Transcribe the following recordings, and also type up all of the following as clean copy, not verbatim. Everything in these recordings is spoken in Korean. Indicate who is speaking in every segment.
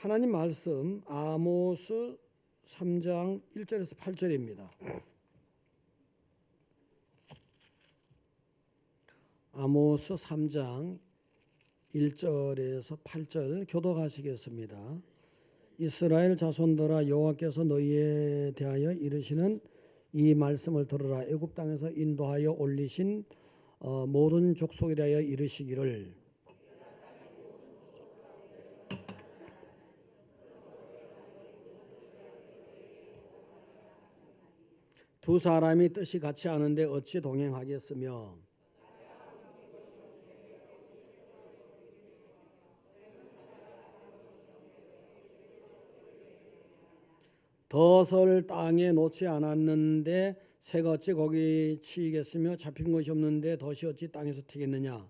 Speaker 1: 하나님 말씀 아모스 3장 1절에서 8절입니다. 아모스 3장 1절에서 8절 교독하시겠습니다. 이스라엘 자손들아, 여호와께서 너희에 대하여 이르시는 이 말씀을 들으라. 애굽 땅에서 인도하여 올리신 모든 족속에 대하여 이르시기를, 두 사람이 뜻이 같이 않은데 어찌 동행하겠으며, 덫을 땅에 놓지 않았는데 새가 어찌 거기 치이겠으며, 잡힌 것이 없는데 덫이 어찌 땅에서 튀겠느냐.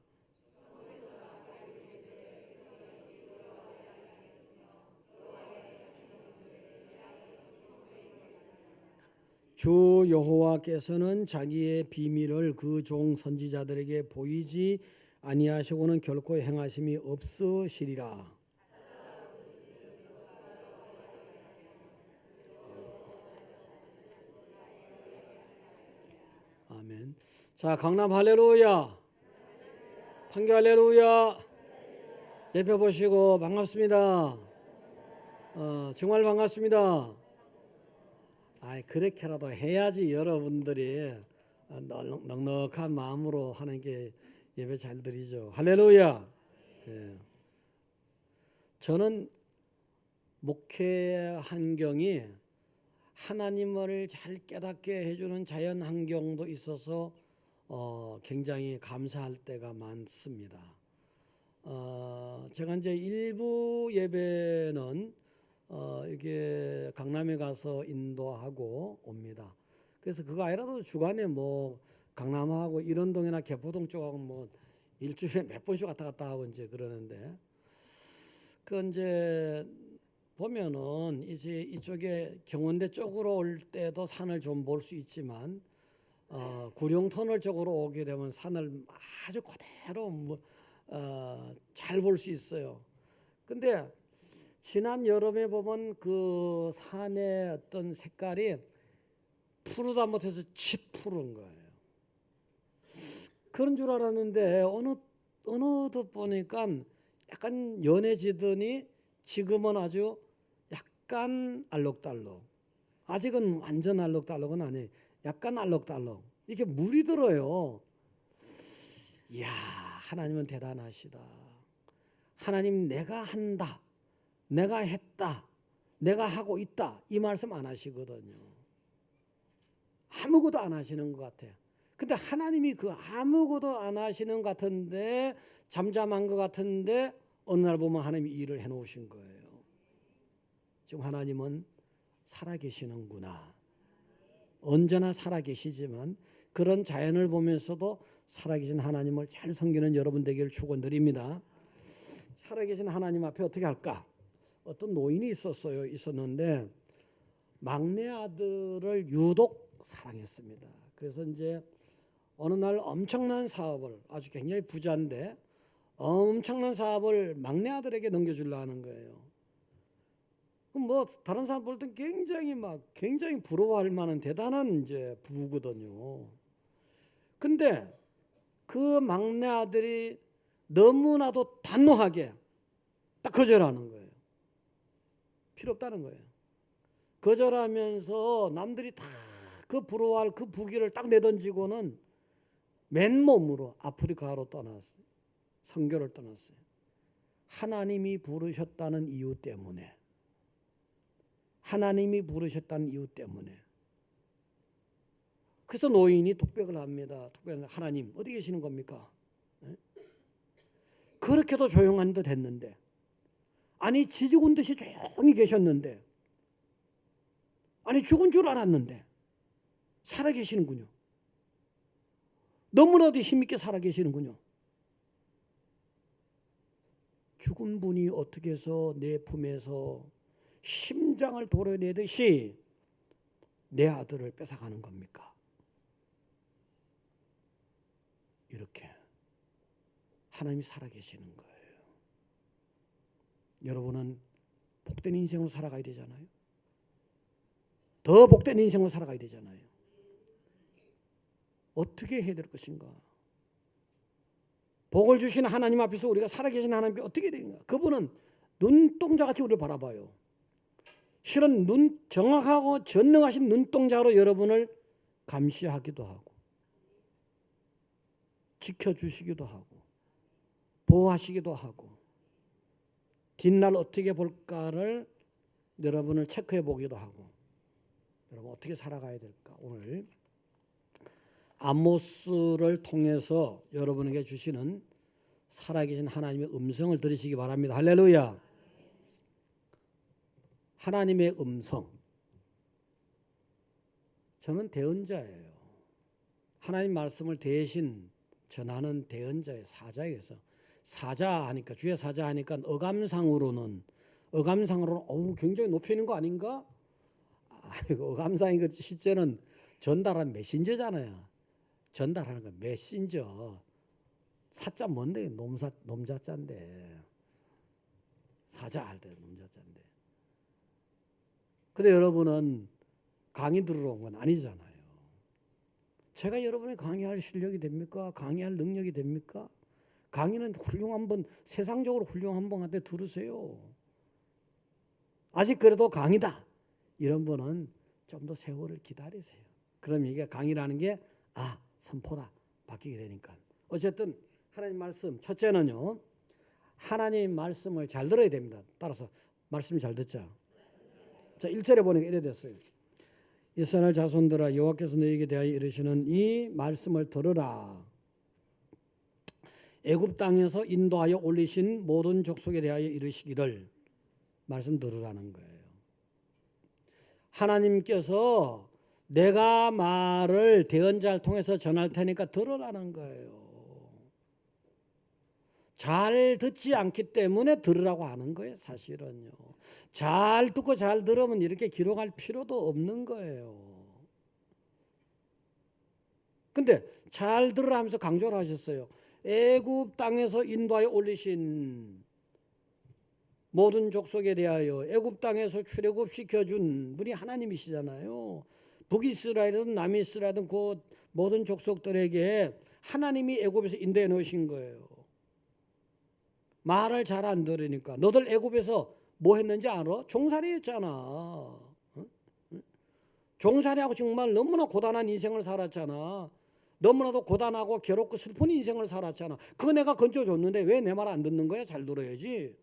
Speaker 1: 주 여호와께서는 자기의 비밀을 그 종 선지자들에게 보이지 아니하시고는 결코 행하심이 없으시리라. 아멘. 자, 강남 할렐루야, 판교 할렐루야. 예배 보시고 반갑습니다. 정말 반갑습니다. 그렇게라도 해야지 여러분들이 넉넉한 마음으로 하나님께 예배 잘 드리죠. 할렐루야. 예. 저는 목회 환경이 하나님을 잘 깨닫게 해주는 자연 환경도 있어서 굉장히 감사할 때가 많습니다. 제가 이제 일부 예배는 이게 강남에 가서 인도하고 옵니다. 그래서 그거 아니라도 주간에 뭐 강남하고 일원동이나 개포동 쪽하고 뭐 일주일에 몇 번씩 왔다 갔다 하고 이제 그러는데, 그 이제 보면은 이제 이쪽에 경원대 쪽으로 올 때도 산을 좀 볼 수 있지만, 구룡터널 쪽으로 오게 되면 산을 아주 그대로 잘 볼 수 있어요. 근데 지난 여름에 보면 그 산의 어떤 색깔이 푸르다 못해서 짙푸른 거예요. 그런 줄 알았는데 어느덧 보니까 약간 연해지더니 지금은 아주 약간 알록달록, 아직은 완전 알록달록은 아니에요. 약간 알록달록, 이렇게 물이 들어요. 이야, 하나님은 대단하시다. 하나님, 내가 한다, 내가 했다, 내가 하고 있다, 이 말씀 안 하시거든요. 아무것도 안 하시는 것 같아요. 근데 하나님이 그 아무것도 안 하시는 것 같은데, 잠잠한 것 같은데 어느 날 보면 하나님이 일을 해놓으신 거예요. 지금 하나님은 살아계시는구나. 언제나 살아계시지만 그런 자연을 보면서도 살아계신 하나님을 잘 섬기는 여러분 되기를 축원드립니다. 살아계신 하나님 앞에 어떻게 할까? 어떤 노인이 있었는데 막내 아들을 유독 사랑했습니다. 그래서 이제 어느 날 엄청난 사업을, 아주 굉장히 부자인데 엄청난 사업을 막내 아들에게 넘겨주려 하는 거예요. 뭐 다른 사람 볼 땐 굉장히 부러워할 만한 대단한 이제 부부거든요. 근데 그 막내 아들이 너무나도 단호하게 딱 거절하는 거예요. 필요 없다는 거예요. 거절하면서 남들이 다 그 부러워할 그 부귀를 딱 내던지고는 맨몸으로 아프리카로 떠났어요. 선교를 떠났어요. 하나님이 부르셨다는 이유 때문에. 하나님이 부르셨다는 이유 때문에. 그래서 노인이 독백을 합니다. 하나님, 어디 계시는 겁니까? 그렇게도 조용한 듯 했는데, 아니 지지군 듯이 조용히 계셨는데, 아니 죽은 줄 알았는데 살아계시는군요. 너무나도 힘있게 살아계시는군요. 죽은 분이 어떻게 해서 내 품에서 심장을 도려내듯이 내 아들을 뺏어가는 겁니까? 이렇게 하나님이 살아계시는 거예요. 여러분은 복된 인생으로 살아가야 되잖아요. 더 복된 인생으로 살아가야 되잖아요. 어떻게 해야 될 것인가? 복을 주시는 하나님 앞에서 우리가 살아계신 하나님께 어떻게 되는가? 그분은 눈동자같이 우리를 바라봐요. 실은 정확하고 전능하신 눈동자로 여러분을 감시하기도 하고 지켜주시기도 하고 보호하시기도 하고 뒷날 어떻게 볼까를 여러분을 체크해 보기도 하고 여러분 어떻게 살아가야 될까? 오늘 아모스를 통해서 여러분에게 주시는 살아계신 하나님의 음성을 들으시기 바랍니다. 할렐루야. 하나님의 음성. 저는 대언자예요. 하나님 말씀을 대신 전하는 대언자예요. 사자에서 사자 하니까 주의 사자 하니까 어감상으로는 굉장히 높이 있는 거 아닌가? 어감상인 것 실제는 전달한 메신저잖아요. 전달하는 거 메신저. 사자 뭔데? 놈자자인데. 사자 할 때 놈자자인데. 근데 여러분은 강의 들으러 온 건 아니잖아요. 제가 여러분이 강의할 실력이 됩니까? 강의할 능력이 됩니까? 강의는 훌륭한 분, 세상적으로 훌륭한 분한테 들으세요. 아직 그래도 강의다. 이런 분은 좀 더 세월을 기다리세요. 그럼 이게 강의라는 게 선포다. 바뀌게 되니까. 어쨌든 하나님 말씀 첫째는요. 하나님 말씀을 잘 들어야 됩니다. 따라서 말씀 잘 듣자. 자, 1절에 보니까 이래 됐어요. 이스라엘 자손들아 여호와께서 너희에게 대하여 이르시는 이 말씀을 들으라. 애굽 땅에서 인도하여 올리신 모든 족속에 대하여 이르시기를 말씀 들으라는 거예요. 하나님께서 내가 말을 대언자를 통해서 전할 테니까 들으라는 거예요. 잘 듣지 않기 때문에 들으라고 하는 거예요. 사실은요. 잘 듣고 잘 들으면 이렇게 기록할 필요도 없는 거예요. 근데 잘 들으라 하면서 강조를 하셨어요. 애굽 땅에서 인도하여 올리신 모든 족속에 대하여 애굽 땅에서 출애굽시켜준 분이 하나님이시잖아요. 북이스라엘이든 남이스라엘이든 그 모든 족속들에게 하나님이 애굽에서 인도해 놓으신 거예요. 말을 잘 안 들으니까. 너들 애굽에서 뭐 했는지 알아? 종살이 했잖아. 종살이하고 정말 너무나 고단한 인생을 살았잖아. 너무나도 고단하고 괴롭고 슬픈 인생을 살았잖아. 그거 내가 건져줬는데 왜 내 말 안 듣는 거야? 잘 들어야지.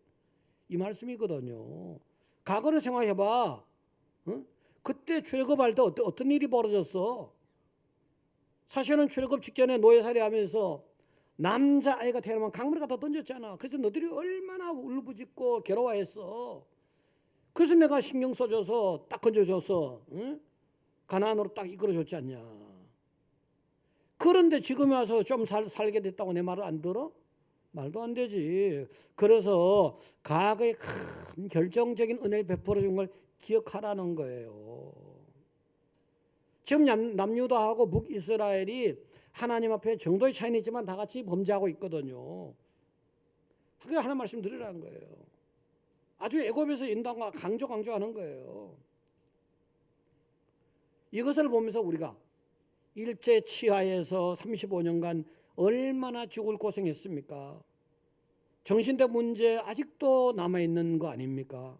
Speaker 1: 이 말씀이거든요. 과거를 생각해봐. 그때 출애굽할 때 어떤 일이 벌어졌어? 사실은 출애굽 직전에 노예살이 하면서 남자아이가 태어나면 강물에 갖다 던졌잖아. 그래서 너들이 얼마나 울부짖고 괴로워했어. 그래서 내가 신경 써줘서 딱 건져줘서 가나안으로 딱 이끌어줬지 않냐. 그런데 지금 와서 좀 살게 됐다고 내 말을 안 들어? 말도 안 되지. 그래서 과거에 큰 결정적인 은혜를 베풀어 준 걸 기억하라는 거예요. 지금 남유다하고 북이스라엘이 하나님 앞에 정도의 차이는 있지만 다 같이 범죄하고 있거든요. 그게 하나님 말씀 들으라는 거예요. 아주 애굽에서 인도한 강조하는 거예요. 이것을 보면서 우리가 일제 치하에서 35년간 얼마나 죽을 고생했습니까? 정신대 문제 아직도 남아있는 거 아닙니까?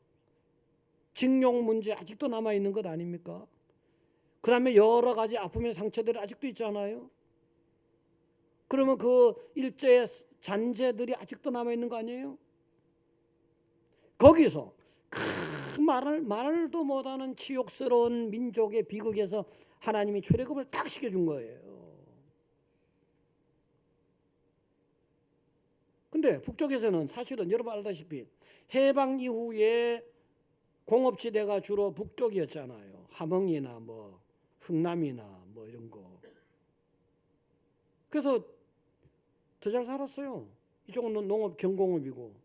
Speaker 1: 징용 문제 아직도 남아있는 것 아닙니까? 그 다음에 여러 가지 아픔의 상처들이 아직도 있잖아요. 그러면 그 일제의 잔재들이 아직도 남아있는 거 아니에요? 거기서 큰 말도 못하는 치욕스러운 민족의 비극에서 하나님이 출애굽을 딱 시켜준 거예요. 근데 북쪽에서는 사실은 여러분 알다시피 해방 이후에 공업지대가 주로 북쪽이었잖아요. 함흥이나 뭐 흥남이나 뭐 이런 거. 그래서 더 잘 살았어요. 이쪽은 농업 경공업이고.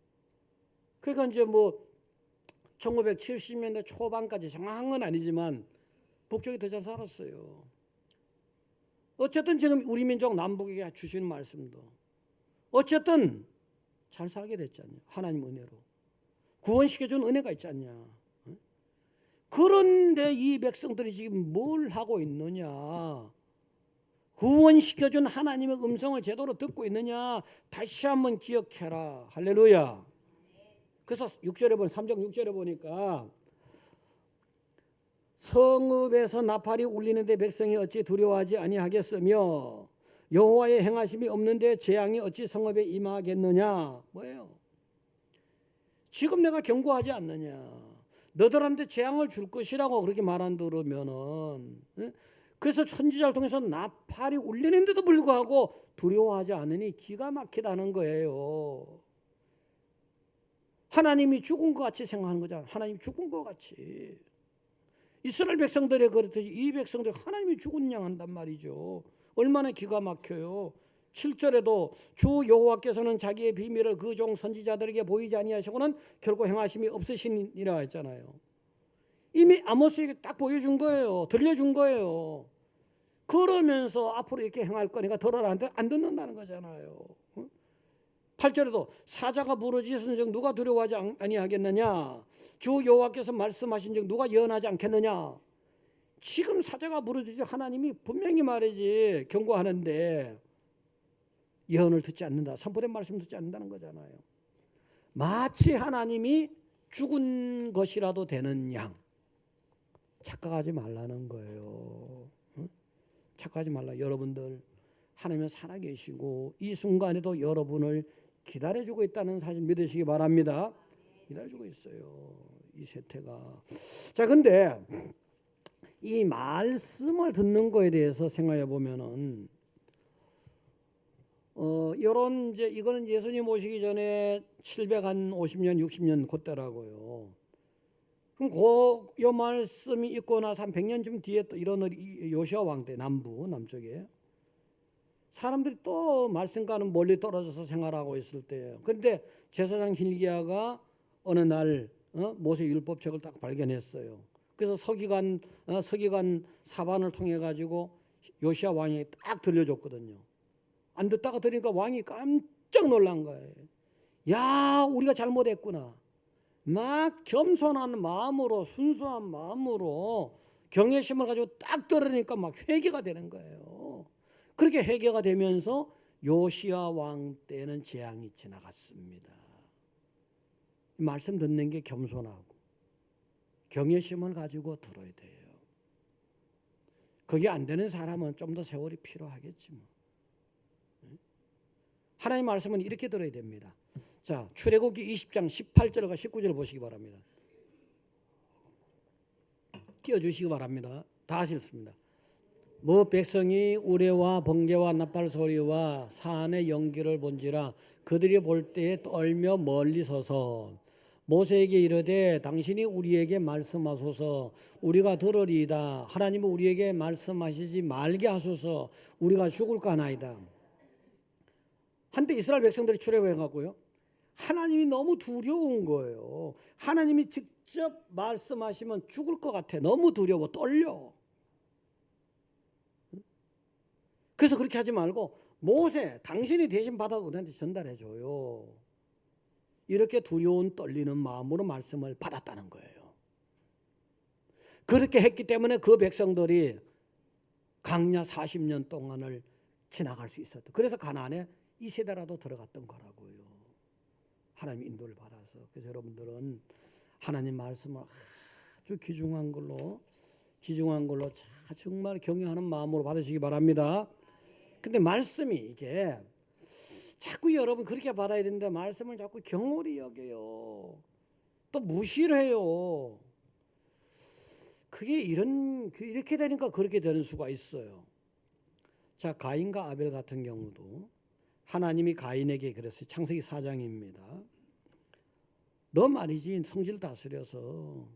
Speaker 1: 그러니까 이제 뭐 1970년대 초반까지 정확한 건 아니지만 북쪽이 더 잘 살았어요. 어쨌든 지금 우리 민족 남북에게 주시는 말씀도 어쨌든 잘 살게 됐잖아요. 하나님 은혜로. 구원시켜준 은혜가 있지 않냐. 그런데 이 백성들이 지금 뭘 하고 있느냐. 구원시켜준 하나님의 음성을 제대로 듣고 있느냐. 다시 한번 기억해라. 할렐루야. 그래서 6절에 보니 3장 6절에 보니까 성읍에서 나팔이 울리는데 백성이 어찌 두려워하지 아니하겠으며 여호와의 행하심이 없는데 재앙이 어찌 성읍에 임하겠느냐. 뭐예요? 지금 내가 경고하지 않느냐. 너들한테 재앙을 줄 것이라고 그렇게 말한 들으면은, 그래서 선지자를 통해서 나팔이 울리는데도 불구하고 두려워하지 않으니 기가 막히다는 거예요. 하나님이 죽은 것 같이 생각하는 거잖아. 하나님이 죽은 것 같이. 이스라엘 백성들이 그렇듯이 이 백성들이 하나님이 죽은 양 한단 말이죠. 얼마나 기가 막혀요. 7절에도 주 여호와께서는 자기의 비밀을 그 종 선지자들에게 보이지 아니하시고는 결코 행하심이 없으시니라 했잖아요. 이미 아모스에게 딱 보여준 거예요. 들려준 거예요. 그러면서 앞으로 이렇게 행할 거니까 들어라 하는데 안 듣는다는 거잖아요. 8절에도 사자가 부르짖은 즉 누가 두려워하지 아니하겠느냐. 주 여호와께서 말씀하신 즉 누가 예언하지 않겠느냐. 지금 사자가 부르짖어 하나님이 분명히 말이지 경고하는데 예언을 듣지 않는다. 선포된 말씀 듣지 않는다는 거잖아요. 마치 하나님이 죽은 것이라도 되는 양. 착각하지 말라는 거예요. 착각하지 말라. 여러분들 하나님은 살아계시고 이 순간에도 여러분을 기다려주고 있다는 사실 믿으시기 바랍니다. 기다려주고 있어요. 이 세태가. 자, 근데 이 말씀을 듣는 거에 대해서 생각해 보면은 이런 이제 이거는 예수님 오시기 전에 750년 60년 그때라고요. 그럼 요 말씀이 있고 나서 한 100년쯤 뒤에 또 이런 요시아 왕 때 남쪽에 사람들이 또 말씀과는 멀리 떨어져서 생활하고 있을 때예요. 그런데 제사장 hil기야가 어느 날 모세 율법책을 딱 발견했어요. 그래서 서기관 사반을 통해 가지고 요시아 왕이 딱 들려줬거든요. 안 듣다가 들으니까 왕이 깜짝 놀란 거예요. 야, 우리가 잘못했구나. 막 겸손한 마음으로 순수한 마음으로 경외심을 가지고 딱 들으니까 막 회개가 되는 거예요. 그렇게 회개가 되면서 요시야 왕 때는 재앙이 지나갔습니다. 말씀 듣는 게 겸손하고 경외심을 가지고 들어야 돼요. 그게 안 되는 사람은 좀 더 세월이 필요하겠지 뭐. 하나님 말씀은 이렇게 들어야 됩니다. 자, 출애굽기 20장 18절과 19절 보시기 바랍니다. 띄워주시기 바랍니다. 다 하셨습니다. 뭐 백성이 우레와 번개와 나팔 소리와 산의 연기를 본지라 그들이 볼 때에 떨며 멀리 서서 모세에게 이르되 당신이 우리에게 말씀하소서 우리가 들으리이다. 하나님은 우리에게 말씀하시지 말게 하소서 우리가 죽을까 하나이다. 한때 이스라엘 백성들이 출애굽해갖고요. 하나님이 너무 두려운 거예요. 하나님이 직접 말씀하시면 죽을 것 같아. 너무 두려워. 떨려. 그래서 그렇게 하지 말고 모세 당신이 대신 받아서 우리한테 전달해 줘요. 이렇게 두려운 떨리는 마음으로 말씀을 받았다는 거예요. 그렇게 했기 때문에 그 백성들이 광야 40년 동안을 지나갈 수 있었다. 그래서 가나안에 이 세대라도 들어갔던 거라고요. 하나님 인도를 받아서. 그래서 여러분들은 하나님 말씀을 아주 귀중한 걸로 정말 경외하는 마음으로 받으시기 바랍니다. 근데 말씀이 이게 자꾸 여러분 그렇게 받아야 되는데 말씀을 자꾸 경홀히 여겨요. 또 무시를 해요. 그게 이렇게 되니까 그렇게 되는 수가 있어요. 자, 가인과 아벨 같은 경우도 하나님이 가인에게 그랬어요. 창세기 4장입니다. 너 말이지 성질 다스려서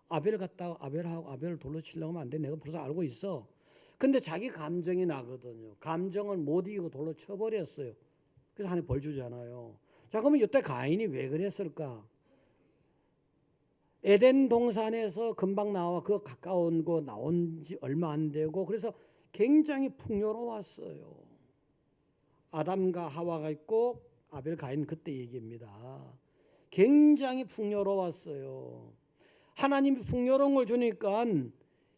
Speaker 1: 아벨 갖다가 아벨을 돌로 치려고 하면 안 돼. 내가 벌써 알고 있어. 근데 자기 감정이 나거든요. 감정을 못 이기고 돌로 쳐버렸어요. 그래서 하나님 벌 주잖아요. 자, 그러면 이때 가인이 왜 그랬을까? 에덴 동산에서 금방 나와 그 가까운 거 나온 지 얼마 안 되고 그래서 굉장히 풍요로웠어요. 아담과 하와가 있고 아벨 가인 그때 얘기입니다. 굉장히 풍요로웠어요. 하나님이 풍요로운 걸 주니까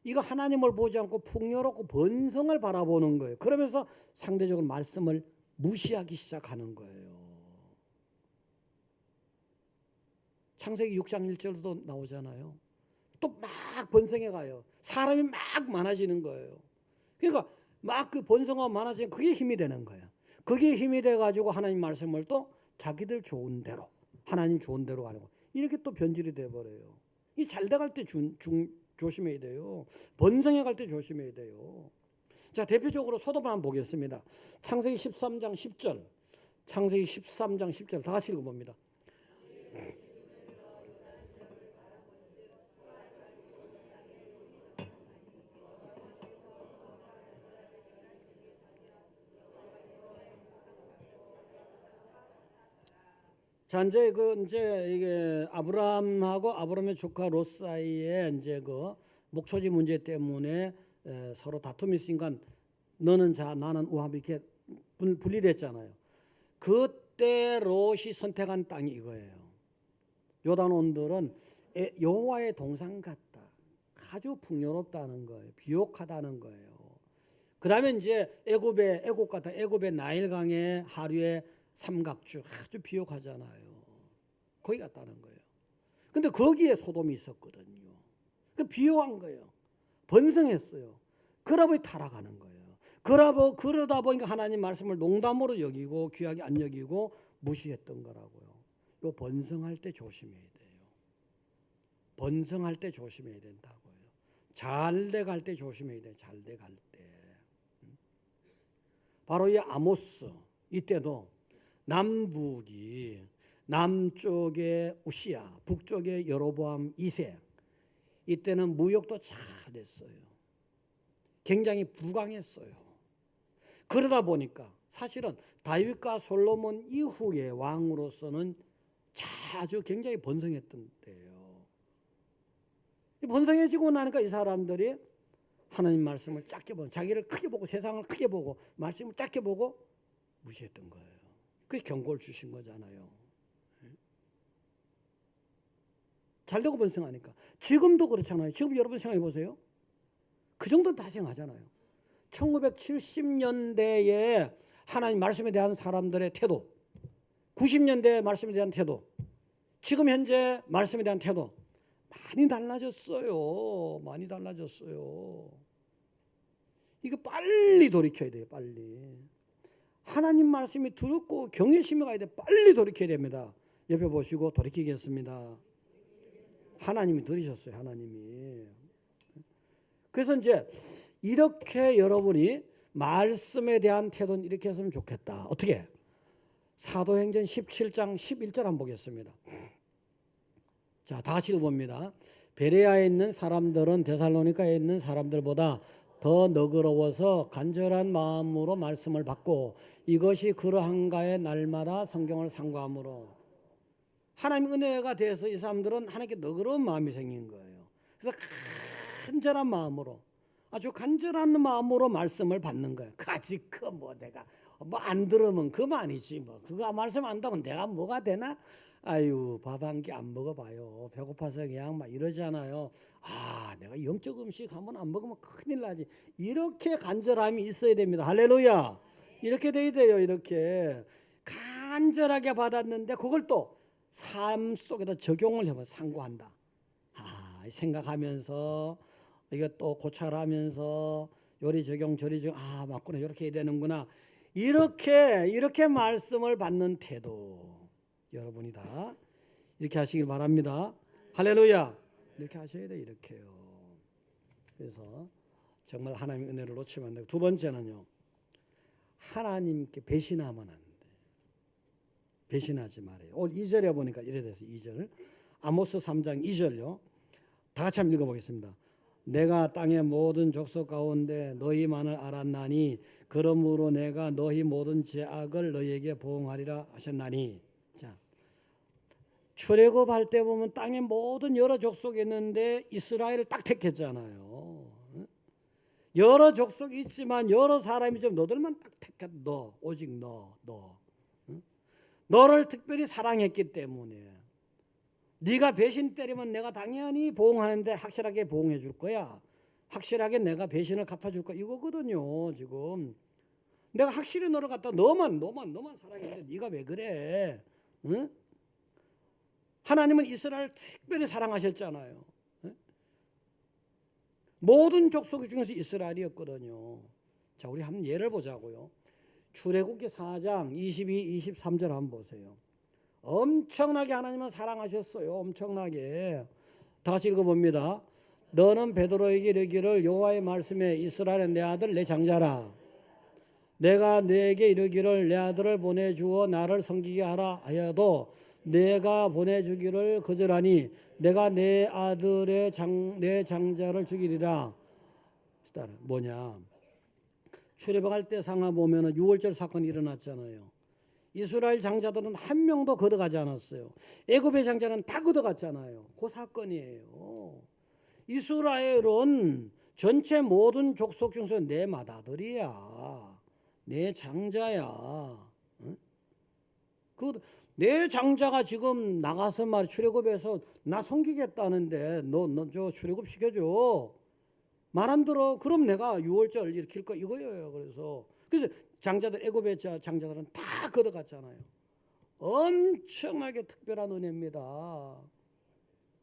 Speaker 1: 이거 하나님을 보지 않고 풍요롭고 번성을 바라보는 거예요. 그러면서 상대적으로 말씀을 무시하기 시작하는 거예요. 창세기 6장 1절도 나오잖아요. 또 막 번성해 가요. 사람이 막 많아지는 거예요. 그러니까 막 그 번성하고 많아지면 그게 힘이 되는 거예요. 그게 힘이 돼가지고 하나님 말씀을 또 자기들 좋은 대로, 하나님 좋은 대로 가는 거. 이렇게 또 변질이 돼버려요. 이 잘 돼갈 때 조심해야 돼요. 번성해 갈 때 조심해야 돼요. 자, 대표적으로 소돔을 한번 보겠습니다. 창세기 13장 10절. 창세기 13장 10절 다 같이 읽어봅니다. 자, 이제 이게 아브라함하고 아브라함의 조카 롯 사이에 이제 그 목초지 문제 때문에 서로 다툼이 있으니까 너는 자 나는 우함 이렇게 분리됐잖아요. 그때 롯이 선택한 땅이 이거예요. 요단원들은 여호와의 동산 같다. 아주 풍요롭다는 거예요. 비옥하다는 거예요. 그다음에 이제 애굽 같다. 애굽의 나일강의 하류의 삼각주 아주 비옥하잖아요. 거기 갔다는 거예요. 근데 거기에 소돔이 있었거든요. 그 비옥한 거예요. 번성했어요. 그러다 보니 타락하는 거예요. 그러다 보니까 하나님 말씀을 농담으로 여기고 귀하게 안 여기고 무시했던 거라고요. 요 번성할 때 조심해야 돼요. 번성할 때 조심해야 된다고요. 잘 돼갈 때 조심해야 돼요. 잘 돼갈 때. 바로 이 아모스 이때도 남북이 남쪽에 우시야, 북쪽에 여로보암 2세. 이때는 무역도 잘 됐어요. 굉장히 부강했어요. 그러다 보니까 사실은 다윗과 솔로몬 이후의 왕으로서는 아주 굉장히 번성했던 때예요. 번성해지고 나니까 이 사람들이 하나님 말씀을 작게 보고 자기를 크게 보고 세상을 크게 보고 말씀을 작게 보고 무시했던 거예요. 그래서 경고를 주신 거잖아요. 잘되고 번성하니까. 지금도 그렇잖아요. 지금 여러분 생각해 보세요. 그 정도는 다 생각하잖아요. 1970년대에 하나님 말씀에 대한 사람들의 태도, 90년대 말씀에 대한 태도, 지금 현재 말씀에 대한 태도 많이 달라졌어요. 많이 달라졌어요. 이거 빨리 돌이켜야 돼요. 빨리. 하나님 말씀이 두렵고 경외심이 가야 돼. 빨리 돌이켜야 됩니다. 옆에 보시고 돌이키겠습니다. 하나님이 들으셨어요. 하나님이. 그래서 이제 이렇게 여러분이 말씀에 대한 태도는 이렇게 했으면 좋겠다. 어떻게? 사도행전 17장 11절 한번 보겠습니다. 자, 다 같이 읽어봅니다. 베레아에 있는 사람들은 데살로니가에 있는 사람들보다 더 너그러워서 간절한 마음으로 말씀을 받고 이것이 그러한가에 날마다 성경을 상고함으로 하나님 은혜가 돼서 이 사람들은 하나님께 너그러운 마음이 생긴 거예요. 그래서 간절한 마음으로 아주 간절한 마음으로 말씀을 받는 거예요. 아직 내가 안 들으면 그만이지 그거 말씀 안다고 내가 뭐가 되나? 아유 밥 한 끼 안 먹어봐요. 배고파서 그냥 막 이러잖아요. 내가 영적 음식 한번 안 먹으면 큰일 나지. 이렇게 간절함이 있어야 됩니다. 할렐루야. 이렇게 돼야 돼요. 이렇게 간절하게 받았는데 그걸 또 삶 속에다 적용을 해봐. 상고한다. 생각하면서 이거 또 고찰하면서 요리 적용 저리 적용 맞구나 이렇게 해야 되는구나. 이렇게 말씀을 받는 태도 여러분이 다 이렇게 하시길 바랍니다. 할렐루야. 이렇게 하셔야 돼. 이렇게요. 그래서 정말 하나님의 은혜를 놓치면 안 되고 두 번째는요. 하나님께 배신하면 안 돼. 배신하지 말아요. 오늘 2절에 보니까 이래 돼서 2절. 아모스 3장 2절요. 다 같이 한번 읽어보겠습니다. 내가 땅의 모든 족속 가운데 너희만을 알았나니 그러므로 내가 너희 모든 죄악을 너희에게 보응하리라 하셨나니. 자, 출애굽할 때 보면 땅의 모든 여러 족속이 있는데 이스라엘을 딱 택했잖아요. 여러 족속이 있지만 여러 사람이 좀 너들만 딱 택했. 오직 너. 너를 특별히 사랑했기 때문에 네가 배신 때리면 내가 당연히 보응하는데 확실하게 보응해 줄 거야. 확실하게 내가 배신을 갚아줄 거야. 이거거든요. 지금 내가 확실히 너를 갖다 너만 사랑했는데 네가 왜 그래? 응? 하나님은 이스라엘 특별히 사랑하셨잖아요. 응? 모든 족속 중에서 이스라엘이었거든요. 자, 우리 한번 예를 보자고요. 출애굽기 4장 22, 23절 한번 보세요. 엄청나게 하나님은 사랑하셨어요. 엄청나게. 다 같이 읽어봅니다. 너는 베드로에게 이르기를 여호와의 말씀에 이스라엘의 내 아들 내 장자라. 내가 네게 이르기를 내 아들을 보내주어 나를 섬기게 하라 하여도 내가 보내주기를 거절하니 내가 내 아들의 내 장자를 죽이리라. 뭐냐? 출애굽할 때 상하 보면은 유월절 사건이 일어났잖아요. 이스라엘 장자들은 한 명도 걷어가지 않았어요. 애굽의 장자는 다 걷어갔잖아요. 그 사건이에요. 이스라엘은 전체 모든 족속 중에서 내 맏아들이야. 내 장자야. 응? 내 장자가 지금 나가서 말 출애굽에서 나 섬기겠다는데 너 저 출애굽 시켜줘. 말 안 들어. 그럼 내가 유월절 일으킬 거 이거예요. 그래서 장자들 애굽의 장자들은 다 걷어갔잖아요. 엄청나게 특별한 은혜입니다.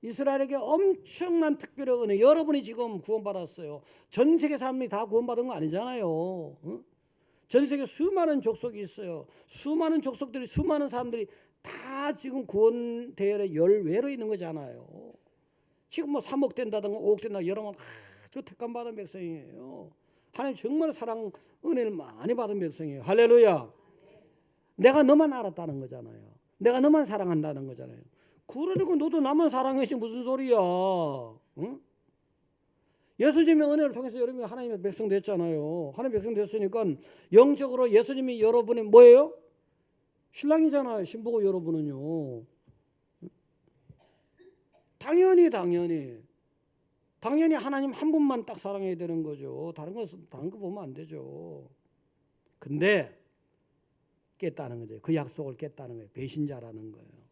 Speaker 1: 이스라엘에게 엄청난 특별한 은혜. 여러분이 지금 구원받았어요. 전 세계 사람들이 다 구원받은 거 아니잖아요. 응? 전 세계 수많은 족속이 있어요. 수많은 족속들이 수많은 사람들이 다 지금 구원 대열의 열외로 있는 거잖아요. 지금 뭐 3억 된다든가 5억 된다든가 여러분 아주 택감 받은 백성이에요. 하나님 정말 사랑 은혜를 많이 받은 백성이에요. 할렐루야. 내가 너만 알았다는 거잖아요. 내가 너만 사랑한다는 거잖아요. 그러니까 너도 나만 사랑해지 무슨 소리야. 응? 예수님의 은혜를 통해서 여러분이 하나님의 백성 됐잖아요. 하나님의 백성 됐으니까 영적으로 예수님이 여러분의 뭐예요? 신랑이잖아요. 신부고 여러분은요. 당연히 하나님 한 분만 딱 사랑해야 되는 거죠. 다른 거 보면 안 되죠. 근데 깼다는 거죠. 그 약속을 깼다는 거예요. 배신자라는 거예요.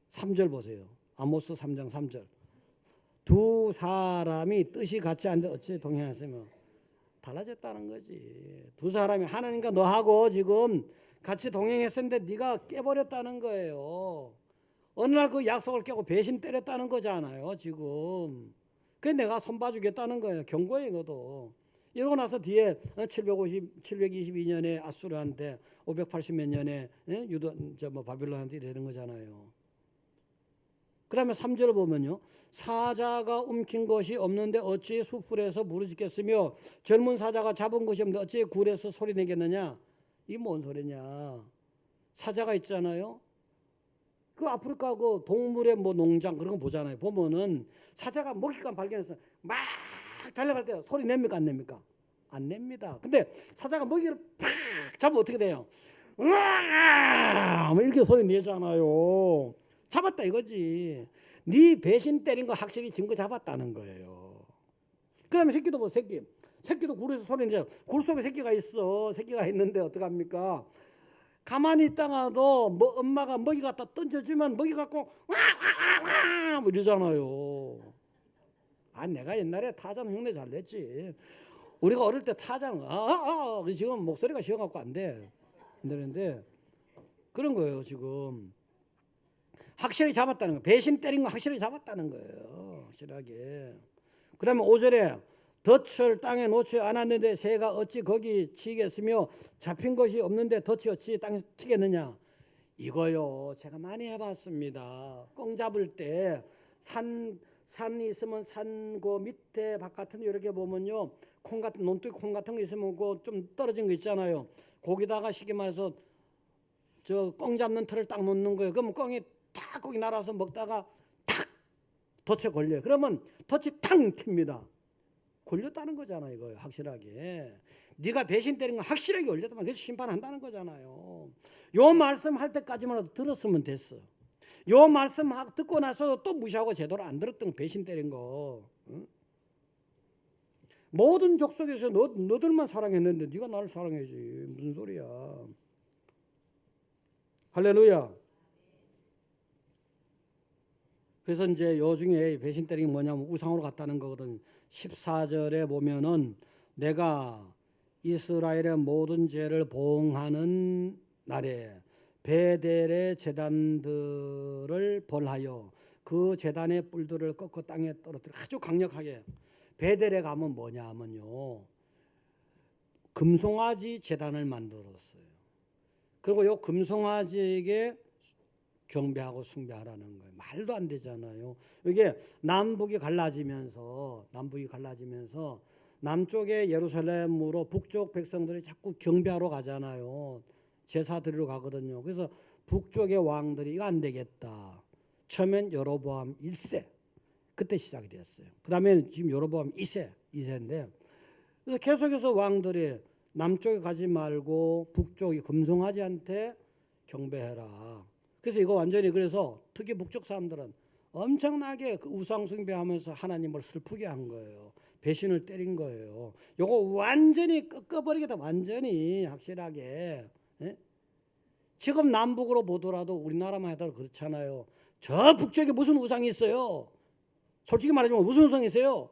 Speaker 1: 3절 보세요. 아모스 3장 3절. 두 사람이 뜻이 같지 않은데 어찌 동행하시며 달라졌다는 거지. 두 사람이 하나님과 너하고 지금 같이 동행했었는데 네가 깨버렸다는 거예요. 어느 날 그 약속을 깨고 배신 때렸다는 거잖아요. 지금. 그래서 내가 손봐주겠다는 거예요. 경고예요. 이것도. 이러고 나서 뒤에 722년에 아수르한테 580 몇 년에 바빌론한테 되는 거잖아요. 그 다음에 3절을 보면요. 사자가 움킨 것이 없는데 어찌 수풀에서 부르짖겠으며 젊은 사자가 잡은 것이 없는데 어찌 굴에서 소리내겠느냐. 이게 뭔 소리냐. 사자가 있잖아요. 그 아프리카 그 동물의 뭐 농장 그런 거 보잖아요. 보면은 사자가 먹잇감 발견해서 막 달려갈 때 소리 냅니까 안 냅니까? 안 냅니다. 근데 사자가 먹이를 팍 잡으면 어떻게 돼요? 으아! 뭐 이렇게 소리 내잖아요. 잡았다 이거지. 네 배신 때린 거 확실히 증거 잡았다는 거예요. 그 다음에 새끼도 뭐 새끼도 굴에서 소리 내죠. 굴 속에 새끼가 있어. 새끼가 있는데 어떡합니까? 가만히 있다가도 뭐 엄마가 먹이 갖다 던져주면 먹이 갖고 와와와 뭐 이러잖아요. 아 내가 옛날에 타잔 흉내 잘 냈지. 우리가 어릴 때 타잔 지금 목소리가 쉬어갖고 안 돼. 그런데 그런 거예요 지금. 확실히 잡았다는 거예요. 배신 때린 거 확실히 잡았다는 거예요. 확실하게. 그 다음에 5절에 덫을 땅에 놓지 않았는데 새가 어찌 거기 치겠으며 잡힌 것이 없는데 덫이 어찌 땅에 치겠느냐. 이거요 제가 많이 해봤습니다. 꽁 잡을 때 산이 있으면 산 그 밑에 바깥은 이렇게 보면요 콩 같은 논두기 콩 같은 거 있으면 그 좀 떨어진 거 있잖아요. 거기다가 쉽게 말해서 저 꽁 잡는 틀을 딱 놓는 거예요. 그러면 꽁이 탁 거기 날아서 먹다가 탁 덫에 걸려요. 그러면 덫이 탁 튑니다. 걸렸다는 거잖아요. 이거 확실하게. 네가 배신 때린 거 확실하게 걸렸다면 그래서 심판한다는 거잖아요. 요 말씀 할 때까지만 들었으면 됐어. 요 말씀 듣고 나서 또 무시하고 제대로 안 들었던 배신 때린 거. 응? 모든 족속에서 너들만 사랑했는데 네가 나를 사랑해야지. 무슨 소리야. 할렐루야. 그래서 이제 요 중에 배신 때리기 뭐냐면 우상으로 갔다는 거거든. 14절에 보면은 내가 이스라엘의 모든 죄를 보응하는 날에 베델의 제단들을 벌하여 그 제단의 뿔들을 꺾어 땅에 떨어뜨려. 아주 강력하게. 베델에 가면 뭐냐 하면요, 금송아지 제단을 만들었어요. 그리고 요 금송아지에게 경배하고 숭배하라는 거예요. 말도 안 되잖아요. 이게 남북이 갈라지면서 남쪽의 예루살렘으로 북쪽 백성들이 자꾸 경배하러 가잖아요. 제사 드리러 가거든요. 그래서 북쪽의 왕들이 이거 안 되겠다. 처음엔 여로보암 1세 그때 시작이 됐어요. 그 다음에 지금 여로보암 2세인데, 그래서 계속해서 왕들이 남쪽에 가지 말고 북쪽이 금송아지한테 경배해라. 그래서 이거 완전히, 그래서 특히 북쪽 사람들은 엄청나게 그 우상 숭배하면서 하나님을 슬프게 한 거예요. 배신을 때린 거예요. 이거 완전히 꺾어버리겠다. 완전히 확실하게. 예? 지금 남북으로 보더라도 우리나라만 하더라도 그렇잖아요. 저 북쪽에 무슨 우상이 있어요? 솔직히 말하자면 무슨 우상이 있어요?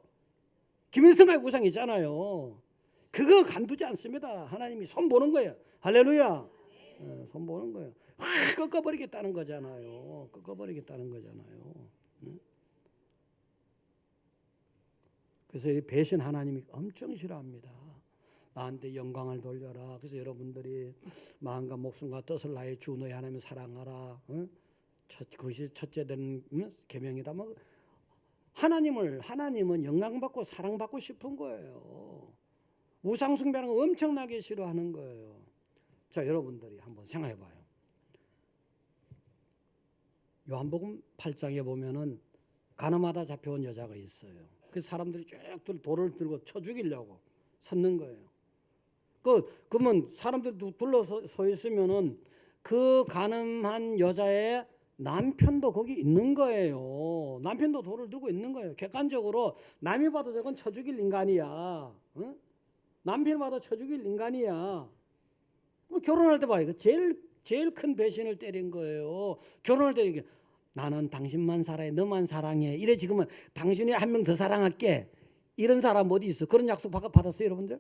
Speaker 1: 김일성의 우상이 있잖아요. 그거 간두지 않습니다. 하나님이 손 보는 거예요. 할렐루야. 손 보는 거예요. 꺾어버리겠다는 거잖아요. 꺾어버리겠다는 거잖아요. 그래서 이 배신 하나님이 엄청 싫어합니다. 나한테 영광을 돌려라. 그래서 여러분들이 마음과 목숨과 뜻을 나의 주 너의 하나님을 사랑하라. 그것이 첫째된 계명이다. 뭐 하나님은 영광받고 사랑받고 싶은 거예요. 우상 숭배하는 거 엄청나게 싫어하는 거예요. 자, 여러분들이 한번 생각해 봐요. 요한복음 8장에 보면은 가늠하다 잡혀온 여자가 있어요. 그래서 사람들이 쭉 돌을 들고 쳐 죽이려고 섰는 거예요. 그러면 사람들이 둘러서 서 있으면은 그 가늠한 여자의 남편도 거기 있는 거예요. 남편도 돌을 들고 있는 거예요. 객관적으로 남이 봐도 저건 쳐 죽일 인간이야. 응? 남편이 봐도 쳐 죽일 인간이야. 결혼할 때 봐요. 제일 큰 배신을 때린 거예요. 결혼할 때 이게 나는 당신만 사랑해, 너만 사랑해. 이래 지금은 당신이 한 명 더 사랑할게. 이런 사람 어디 있어? 그런 약속 받았어요, 여러분들?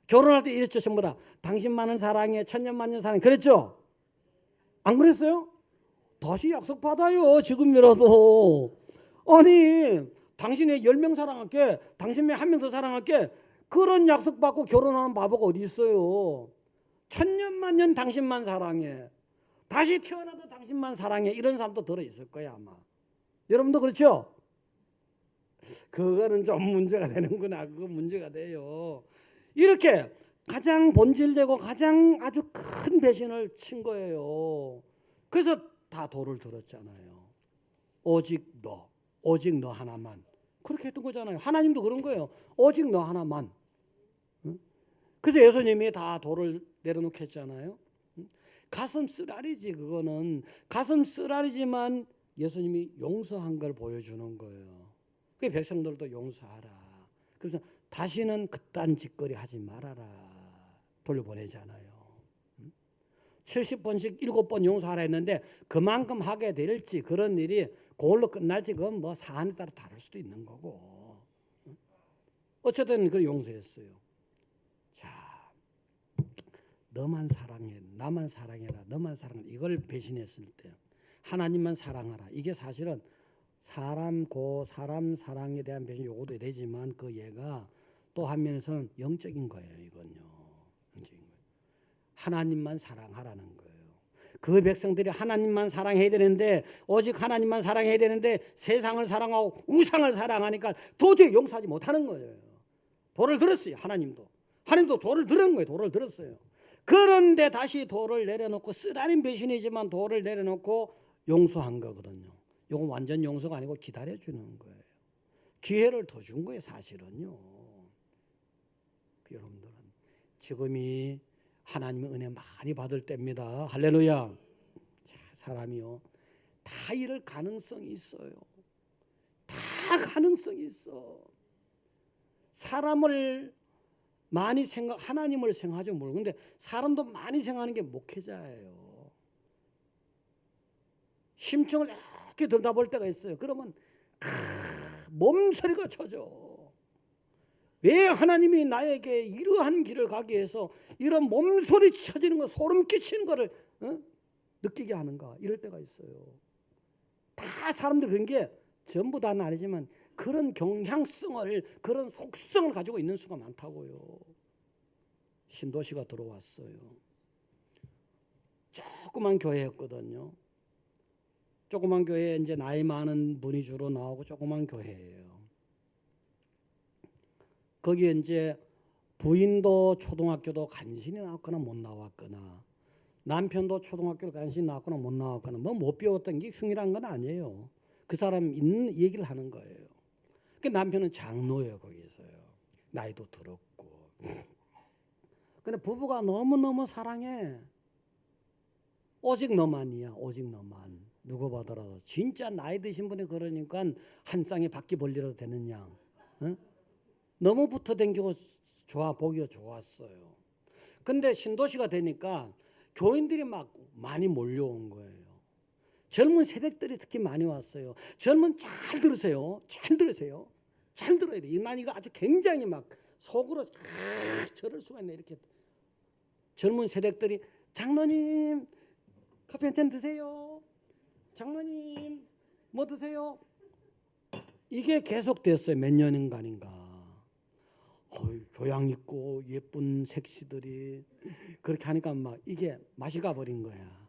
Speaker 1: 결혼할 때 이랬죠, 전부 다. 당신만을 사랑해, 천년만년 사랑해. 그랬죠? 안 그랬어요? 다시 약속 받아요, 지금이라도. 아니, 당신이 10명 사랑할게, 당신이 한 명 더 사랑할게. 그런 약속 받고 결혼하는 바보가 어디 있어요? 천년만년 당신만 사랑해. 다시 태어나도 당신만 사랑해. 이런 사람도 들어있을 거야 아마. 여러분도 그렇죠? 그거는 좀 문제가 되는구나. 그거 문제가 돼요. 이렇게 가장 본질되고 가장 아주 큰 배신을 친 거예요. 그래서 다 돌을 들었잖아요. 오직 너 하나만. 그렇게 했던 거잖아요. 하나님도 그런 거예요. 오직 너 하나만. 그래서 예수님이 다 돌을 내려놓겠잖아요. 가슴 쓰라리지. 그거는 가슴 쓰라리지만 예수님이 용서한 걸 보여주는 거예요. 그 백성들도 용서하라. 그래서 다시는 그딴 짓거리 하지 말아라. 돌려보내잖아요. 70번씩 7번 용서하라 했는데 그만큼 하게 될지 그런 일이 그걸로 끝날지 그건 뭐 사안에 따라 다를 수도 있는 거고. 어쨌든 그걸 용서했어요. 자, 너만 사랑해, 나만 사랑해라, 너만 사랑해. 이걸 배신했을 때 하나님만 사랑하라. 이게 사실은 사람 사랑에 대한 배신 요구도 되지만 그 얘가 또 한 면에서는 영적인 거예요. 이건요, 영적인 거예요. 하나님만 사랑하라는 거예요. 그 백성들이 하나님만 사랑해야 되는데, 오직 하나님만 사랑해야 되는데 세상을 사랑하고 우상을 사랑하니까 도저히 용서하지 못하는 거예요. 돌을 들었어요. 하나님도 돌을 들은 거예요. 돌을 들었어요. 그런데 다시 돌을 내려놓고, 쓰라린 배신이지만 돌을 내려놓고 용서한 거거든요. 이건 완전 용서가 아니고 기다려주는 거예요. 기회를 더 준 거예요, 사실은요. 여러분들은 지금이 하나님의 은혜 많이 받을 때입니다. 할렐루야. 자, 사람이요, 다 이럴 가능성이 있어요. 다 가능성이 있어. 사람을 많이 하나님을 생각하죠. 근데 사람도 많이 생각하는 게 목회자예요. 심청을 깊게 들여다볼 때가 있어요. 그러면 몸서리가 쳐져. 왜 하나님이 나에게 이러한 길을 가게 해서 이런 몸소리 쳐지는 거, 소름 끼치는 거를 느끼게 하는가, 이럴 때가 있어요. 다 사람들 그런 게 전부 다는 아니지만 그런 경향성을, 그런 속성을 가지고 있는 수가 많다고요. 신도시가 들어왔어요. 조그만 교회였거든요. 조그만 교회에 이제 나이 많은 분이 주로 나오고 조그만 교회예요. 거기에 이제 부인도 초등학교도 간신히 나왔거나 못 나왔거나, 남편도 초등학교를 간신히 나왔거나 못 나왔거나, 뭐 못 배웠던 게 흉이란 건 아니에요. 그 사람 있는 얘기를 하는 거예요. 그 남편은 장로예요. 거기서요. 나이도 들었고. 근데 부부가 너무너무 사랑해. 오직 너만이야. 오직 너만. 누구 보더라도. 진짜 나이 드신 분이 그러니까 한 쌍에 바퀴 벌리라도 되는 양. 응? 너무 붙어 댕기고 좋아, 보기가 좋았어요. 근데 신도시가 되니까 교인들이 막 많이 몰려온 거예요. 젊은 세대들이 특히 많이 왔어요. 젊은, 잘 들으세요. 잘 들으세요. 잘 들어야 돼요. 난 이거 아주 굉장히 막 속으로 저럴 수가 있네. 이렇게 젊은 세대들이 장로님 커피 한 잔 드세요. 장로님 뭐 드세요? 이게 계속됐어요. 몇 년인가인가. 교양 있고 예쁜 섹시들이 그렇게 하니까 막 이게 맛이 가버린 거야.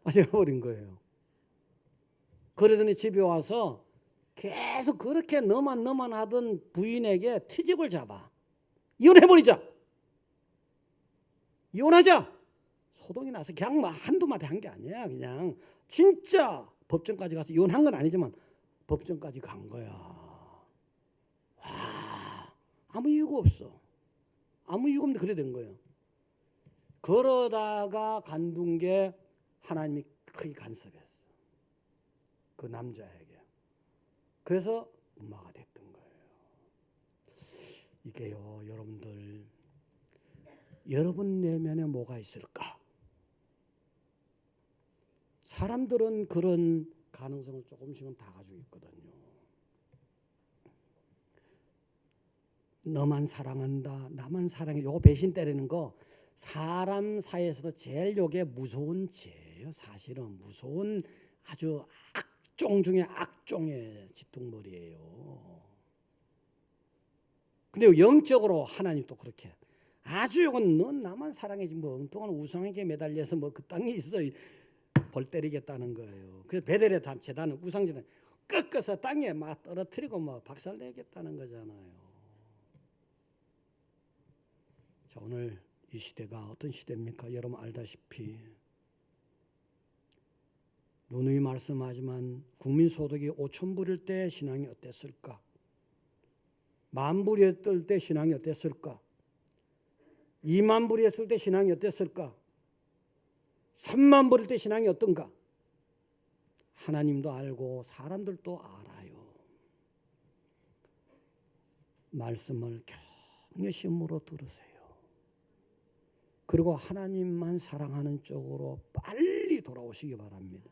Speaker 1: 맛이 가버린 거예요. 그러더니 집에 와서 계속 그렇게 너만 하던 부인에게 트집을 잡아. 이혼해버리자. 이혼하자. 소동이 나서 그냥 막 한두 마디 한 게 아니야. 그냥 진짜 법정까지 가서 이혼한 건 아니지만 법정까지 간 거야. 와, 아무 이유가 없어. 아무 이유가 없는데 그래 된 거예요. 그러다가 간둔 게 하나님이 크게 간섭했어. 그 남자에게. 그래서 엄마가 됐던 거예요. 이게요, 여러분들, 여러분 내면에 뭐가 있을까? 사람들은 그런 가능성을 조금씩은 다 가지고 있거든요. 너만 사랑한다, 나만 사랑해. 요거 배신 때리는 거 사람 사이에서도 제일 요게 무서운 죄예요. 사실은 무서운 아주 악종 중에 악종의 짓둥머리예요. 근데 영적으로 하나님 또 그렇게 아주 요건 넌 나만 사랑해지 뭐 엉뚱한 우상에게 매달려서 뭐 그 땅에 있어 벌 때리겠다는 거예요. 그래서 베델의 재단은 우상재단 꺾어서 땅에 막 떨어뜨리고 뭐 박살내겠다는 거잖아요. 자, 오늘 이 시대가 어떤 시대입니까? 여러분 알다시피 누누이 말씀하지만 국민소득이 5,000불일 때 신앙이 어땠을까? 10,000불이었을 때 신앙이 어땠을까? 20,000불이었을 때 신앙이 어땠을까? 30,000불일 때 신앙이 어떤가? 하나님도 알고 사람들도 알아요. 말씀을 격려시 물어 들으세요. 그리고 하나님만 사랑하는 쪽으로 빨리 돌아오시기 바랍니다.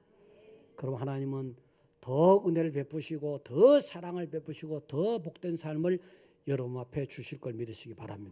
Speaker 1: 그럼 하나님은 더 은혜를 베푸시고 더 사랑을 베푸시고 더 복된 삶을 여러분 앞에 주실 걸 믿으시기 바랍니다.